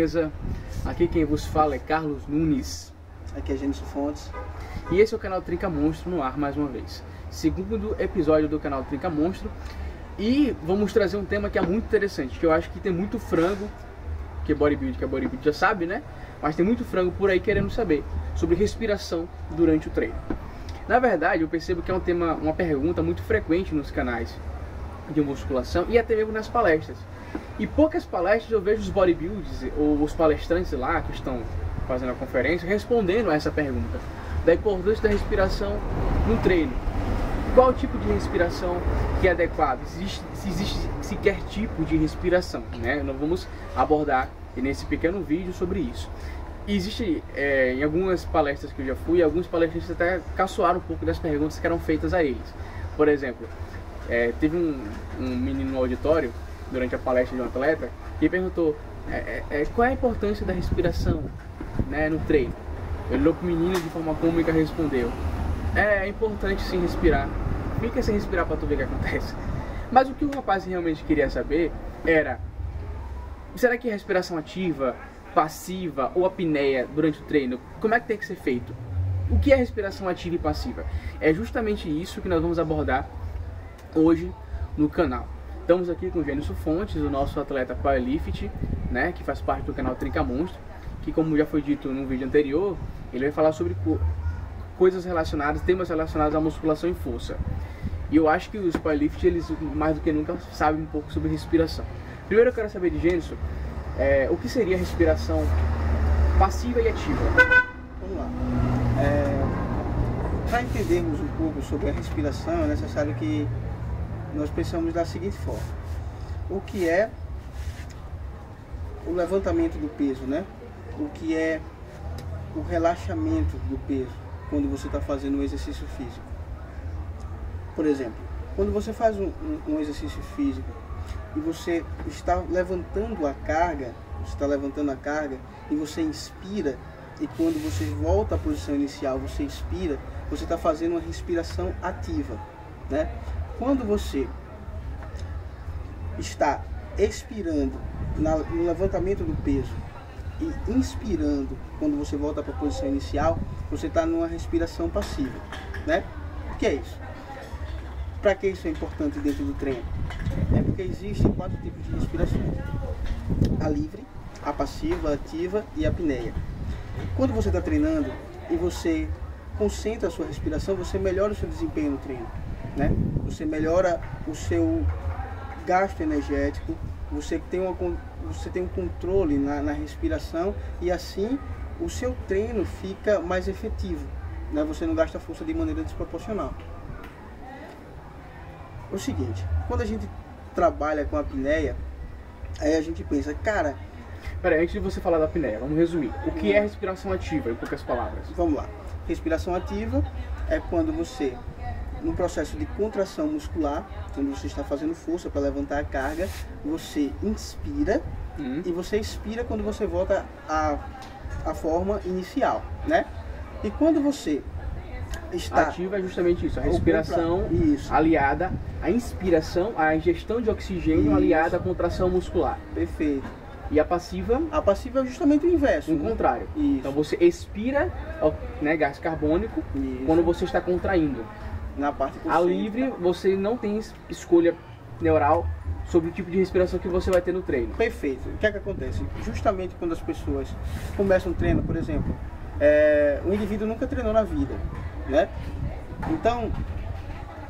beleza? Aqui quem vos fala é Carlos Nunes. Aqui é Gênesis Fontes. E esse é o canal Trinca Monstro no ar mais uma vez. Segundo episódio do canal Trinca Monstro. E vamos trazer um tema que é muito interessante, que eu acho que tem muito frango, que a bodybuilding já sabe, né? Mas tem muito frango por aí querendo saber sobre respiração durante o treino. Na verdade, eu percebo que é um tema, uma pergunta muito frequente nos canais de musculação e até mesmo nas palestras. E poucas palestras eu vejo os bodybuilders ou os palestrantes lá que estão fazendo a conferência respondendo a essa pergunta da importância da respiração no treino. Qual tipo de respiração que é adequado? Se existe sequer tipo de respiração, né? Nós vamos abordar nesse pequeno vídeo sobre isso. Existe, em algumas palestras que eu já fui, alguns palestrantes até caçoaram um pouco das perguntas que eram feitas a eles. Por exemplo, teve um menino no auditório, durante a palestra de um atleta, que perguntou qual é a importância da respiração, né, no treino. Ele olhou para o menino de forma cômica e respondeu: é importante sim respirar, fica sem respirar para tu ver o que acontece. Mas o que o rapaz realmente queria saber era: será que a respiração ativa, passiva ou apneia durante o treino, como é que tem que ser feito? O que é respiração ativa e passiva? É justamente isso que nós vamos abordar hoje no canal. Estamos aqui com o Gênesis Fontes, o nosso atleta powerlift, né, que faz parte do canal Trinca Monstro, que, como já foi dito no vídeo anterior, ele vai falar sobre coisas relacionadas, temas relacionados à musculação e força. E eu acho que os powerlift, eles mais do que nunca sabem um pouco sobre respiração. Primeiro eu quero saber de Gênesis, o que seria respiração passiva e ativa? Vamos lá. Para entendermos um pouco sobre a respiração, é necessário que nós pensamos da seguinte forma: o que é o levantamento do peso, né? O que é o relaxamento do peso quando você está fazendo um exercício físico. Por exemplo, quando você faz um exercício físico e você está levantando a carga, e você inspira, e quando você volta à posição inicial, você expira, você está fazendo uma respiração ativa, né? Quando você está expirando no levantamento do peso e inspirando quando você volta para a posição inicial, você está numa respiração passiva, né? O que é isso? Para que isso é importante dentro do treino? É porque existem 4 tipos de respiração: a livre, a passiva, a ativa e a apneia. Quando você está treinando e você concentra a sua respiração, você melhora o seu desempenho no treino, né? Você melhora o seu gasto energético, você tem um controle na respiração e assim o seu treino fica mais efetivo, né? Você não gasta força de maneira desproporcional. O seguinte, quando a gente trabalha com a apneia, aí a gente pensa, cara... Peraí, antes de você falar da apneia, vamos resumir. O que é respiração ativa, em poucas palavras? Vamos lá. Respiração ativa é quando você, no processo de contração muscular, quando você está fazendo força para levantar a carga, você inspira e você expira quando você volta à forma inicial, né? E quando você está... Ativa é justamente isso, a respiração aliada à inspiração, à ingestão de oxigênio aliada à contração muscular. Perfeito. E a passiva? A passiva é justamente o inverso. O contrário. Isso. Então você expira, né, gás carbônico quando você está contraindo. Na parte a livre, você não tem escolha neural sobre o tipo de respiração que você vai ter no treino. Perfeito. O que é que acontece? Justamente quando as pessoas começam um treino, por exemplo, o indivíduo nunca treinou na vida, né? Então,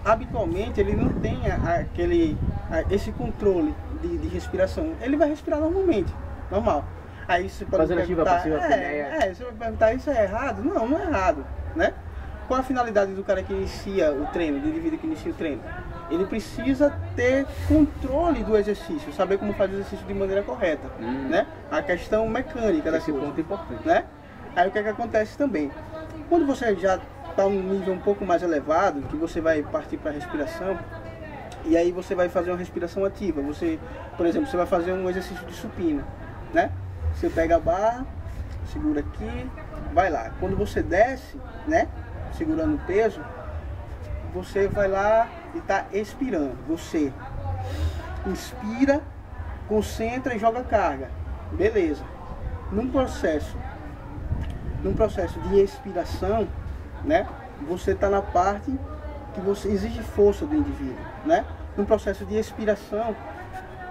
habitualmente ele não tem esse controle de respiração. Ele vai respirar normalmente, normal. Aí você pode perguntar, você vai perguntar, isso é errado? Não, não é errado, né? Qual a finalidade do cara que inicia o treino, do indivíduo que inicia o treino? Ele precisa ter controle do exercício, saber como fazer o exercício de maneira correta, né? A questão mecânica da coisa. Esse ponto é importante, né? Aí o que é que acontece também? Quando você já está num nível um pouco mais elevado, que você vai partir para a respiração, e aí você vai fazer uma respiração ativa. Você, por exemplo, você vai fazer um exercício de supino, né? Você pega a barra, segura aqui, vai lá. Quando você desce, né, segurando o peso, você vai lá e está expirando. Você inspira, concentra e joga carga. Beleza. num processo de expiração, né, você está na parte que você exige força do indivíduo, né? No processo de expiração,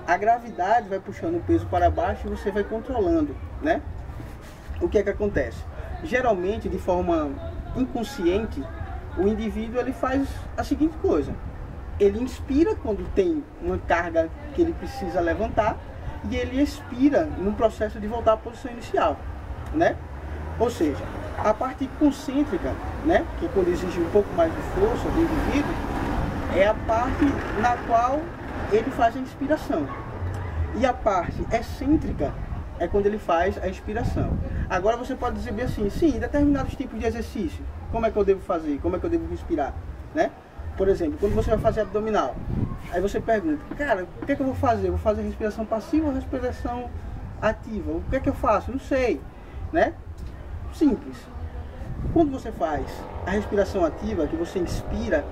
a gravidade vai puxando o peso para baixo e você vai controlando, né? O que é que acontece? Geralmente, de forma inconsciente, o indivíduo ele faz a seguinte coisa: ele inspira quando tem uma carga que ele precisa levantar e ele expira no processo de voltar à posição inicial, né? Ou seja, a parte concêntrica, né, que é quando exige um pouco mais de força do indivíduo, é a parte na qual ele faz a inspiração. E a parte excêntrica é quando ele faz a expiração. Agora você pode dizer bem assim: sim, em determinados tipos de exercício, como é que eu devo fazer? Como é que eu devo respirar? Né? Por exemplo, quando você vai fazer abdominal, aí você pergunta: cara, o que é que eu vou fazer? Eu vou fazer respiração passiva ou respiração ativa? O que é que eu faço? Não sei, né? Simples. Quando você faz a respiração ativa, que você inspira,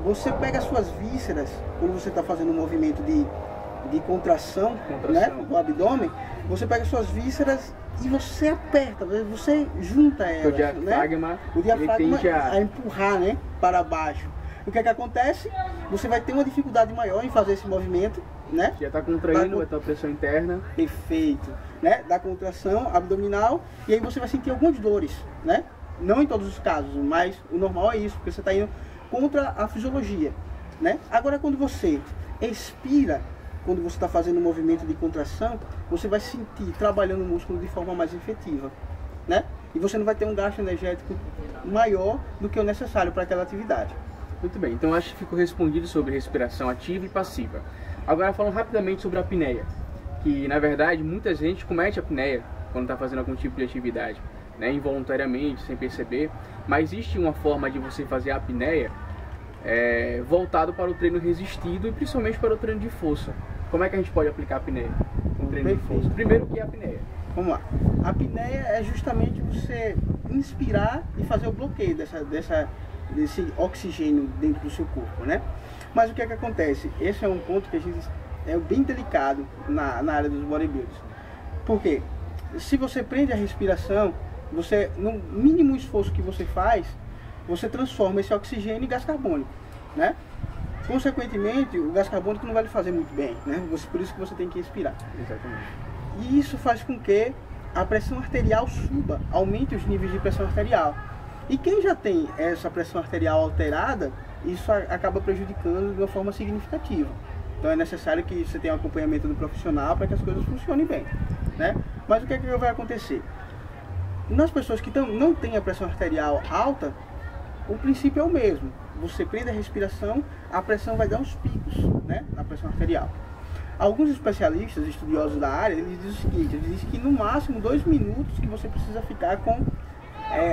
você pega as suas vísceras, quando você está fazendo um movimento de contração, né, do abdômen, você pega as suas vísceras e você aperta, você junta elas, né? O diafragma a empurrar, né, para baixo. O que é que acontece? Você vai ter uma dificuldade maior em fazer esse movimento, né? Já está contraindo, vai ter uma pressão interna. Perfeito, né? Da contração abdominal, e aí você vai sentir algumas dores, né? Não em todos os casos, mas o normal é isso, porque você está indo contra a fisiologia, né? Agora, quando você expira, quando você está fazendo um movimento de contração, você vai sentir trabalhando o músculo de forma mais efetiva, né? E você não vai ter um gasto energético maior do que o necessário para aquela atividade. Muito bem, então acho que ficou respondido sobre respiração ativa e passiva. Agora falando rapidamente sobre a apneia, que na verdade muita gente comete a apneia quando está fazendo algum tipo de atividade, né, involuntariamente, sem perceber, mas existe uma forma de você fazer a apneia voltado para o treino resistido e principalmente para o treino de força. Como é que a gente pode aplicar a apneia no treino de força? Primeiro, o que é a apneia? Vamos lá. A apneia é justamente você inspirar e fazer o bloqueio desse oxigênio dentro do seu corpo, né? Mas o que é que acontece? Esse é um ponto que a gente é bem delicado na área dos bodybuilders. Por quê? Se você prende a respiração, você, no mínimo esforço que você faz, você transforma esse oxigênio em gás carbônico, né? Consequentemente, o gás carbônico não vai lhe fazer muito bem, né? Por isso que você tem que respirar. Exatamente. E isso faz com que a pressão arterial suba, aumente os níveis de pressão arterial. E quem já tem essa pressão arterial alterada, isso acaba prejudicando de uma forma significativa. Então é necessário que você tenha um acompanhamento do profissional para que as coisas funcionem bem, né? Mas o que é que vai acontecer? Nas pessoas que não têm a pressão arterial alta, o princípio é o mesmo. Você prende a respiração, a pressão vai dar uns picos, né, na pressão arterial. Alguns especialistas, estudiosos da área, eles dizem o seguinte: eles dizem que no máximo 2 minutos que você precisa ficar com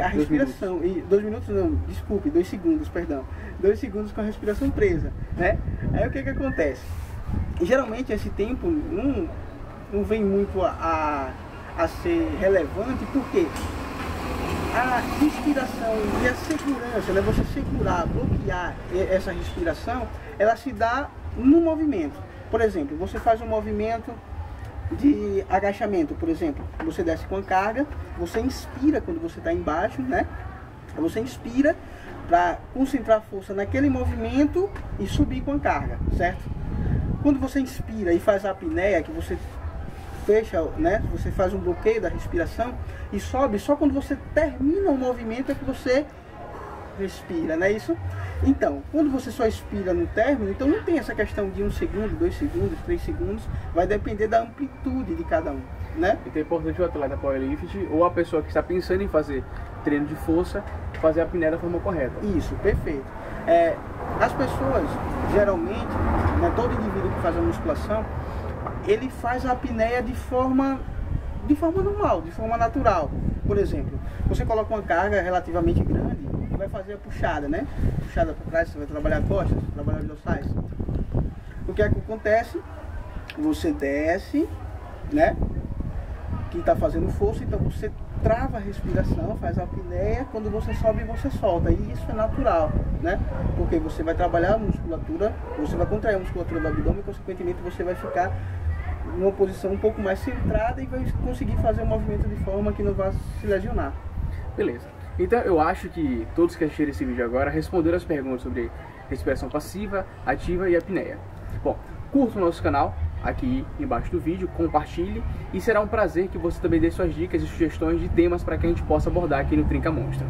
a respiração. 2 minutos não, desculpe, 2 segundos, perdão. 2 segundos com a respiração presa, né? Aí o que que acontece? E, geralmente esse tempo não vem muito a ser relevante, porque a inspiração e a segurança, né, você segurar, bloquear essa respiração, ela se dá no movimento. Por exemplo, você faz um movimento de agachamento, por exemplo, você desce com a carga, você inspira quando você está embaixo, né? Você inspira para concentrar força naquele movimento e subir com a carga, certo? Quando você inspira e faz a apneia, que você fecha, né? Você faz um bloqueio da respiração e sobe, só quando você termina o movimento é que você respira, não é isso? Então, quando você só expira no término, então não tem essa questão de 1 segundo, 2 segundos, 3 segundos, vai depender da amplitude de cada um, né? Então é importante o atleta powerlift ou a pessoa que está pensando em fazer treino de força, fazer a apneia da forma correta. Isso, perfeito. As pessoas, geralmente, né, todo indivíduo que faz a musculação, ele faz a apneia de forma normal, de forma natural. Por exemplo, você coloca uma carga relativamente grande, vai fazer a puxada, né? Puxada para trás, você vai trabalhar costas, trabalhar os dorsais. O que é que acontece? Você desce, né? Quem está fazendo força, então você trava a respiração, faz a apneia, quando você sobe, você solta. E isso é natural, né? Porque você vai trabalhar a musculatura, você vai contrair a musculatura do abdômen e, consequentemente, você vai ficar numa posição um pouco mais centrada e vai conseguir fazer o movimento de forma que não vá se lesionar. Beleza. Então eu acho que todos que assistiram esse vídeo agora responderam as perguntas sobre respiração passiva, ativa e apneia. Bom, curta o nosso canal aqui embaixo do vídeo, compartilhe e será um prazer que você também dê suas dicas e sugestões de temas para que a gente possa abordar aqui no Trinca Monstro.